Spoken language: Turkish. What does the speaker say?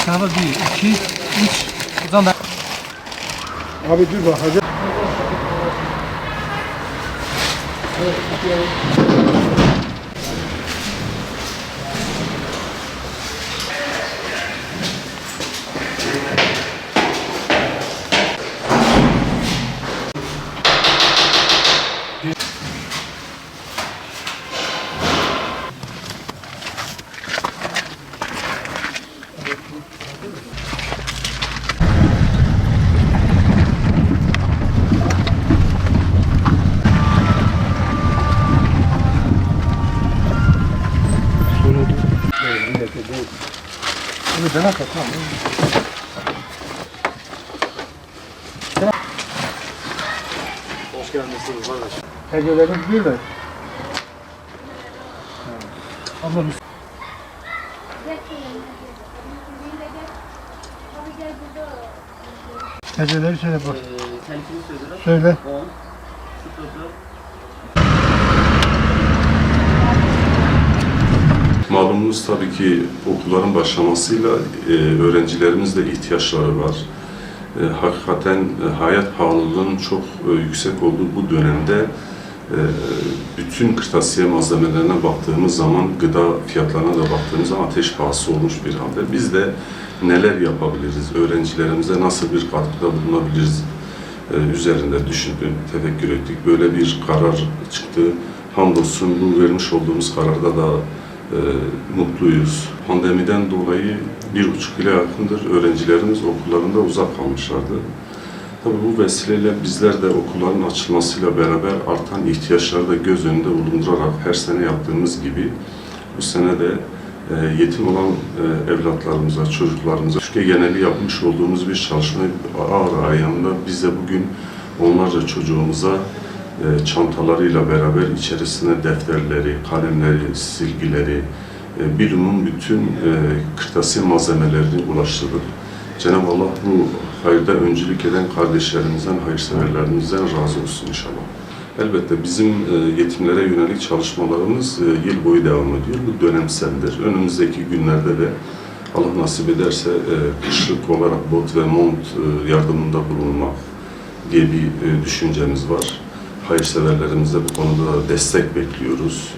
tarafa 1, 2, 3. O zaman ben... Abi dur bakacağım. Dene kaçmam. Hoş gelmişsiniz kardeş. Hecelerimiz bir de. Abla bir... Heceleri söyle bak. Telifini söylüyorum. Söyle. 10, 0, Malumunuz tabii ki okulların başlamasıyla öğrencilerimizde ihtiyaçları var. Hakikaten hayat pahalılığının çok yüksek olduğu bu dönemde bütün kırtasiye malzemelerine baktığımız zaman, gıda fiyatlarına da baktığımız zaman ateş pahası olmuş bir halde. Biz de neler yapabiliriz, öğrencilerimize nasıl bir katkıda bulunabiliriz üzerinde düşündük, tefekkür ettik. Böyle bir karar çıktı. Hamdolsun bu vermiş olduğumuz kararda da mutluyuz. Pandemiden dolayı 1,5 yıla yakındır öğrencilerimiz okullarında uzak kalmışlardı. Tabii bu vesileyle bizler de okulların açılmasıyla beraber artan ihtiyaçları da göz önünde bulundurarak her sene yaptığımız gibi bu sene de yetim olan evlatlarımıza, çocuklarımıza Türkiye geneli yapmış olduğumuz bir çalışmayı ağır ayağında biz de bugün onlarca çocuğumuza çantalarıyla beraber içerisine defterleri, kalemleri, silgileri, bilumun bütün kırtasiye malzemelerini ulaştırdık. Cenab-ı Allah bu hayırda öncülük eden kardeşlerimizden, hayırseverlerimizden razı olsun inşallah. Elbette bizim yetimlere yönelik çalışmalarımız yıl boyu devam ediyor. Bu dönemseldir. Önümüzdeki günlerde de Allah nasip ederse kışlık olarak bot ve mont yardımında bulunmak diye bir düşüncemiz var. Hayırseverlerimize bu konuda destek bekliyoruz.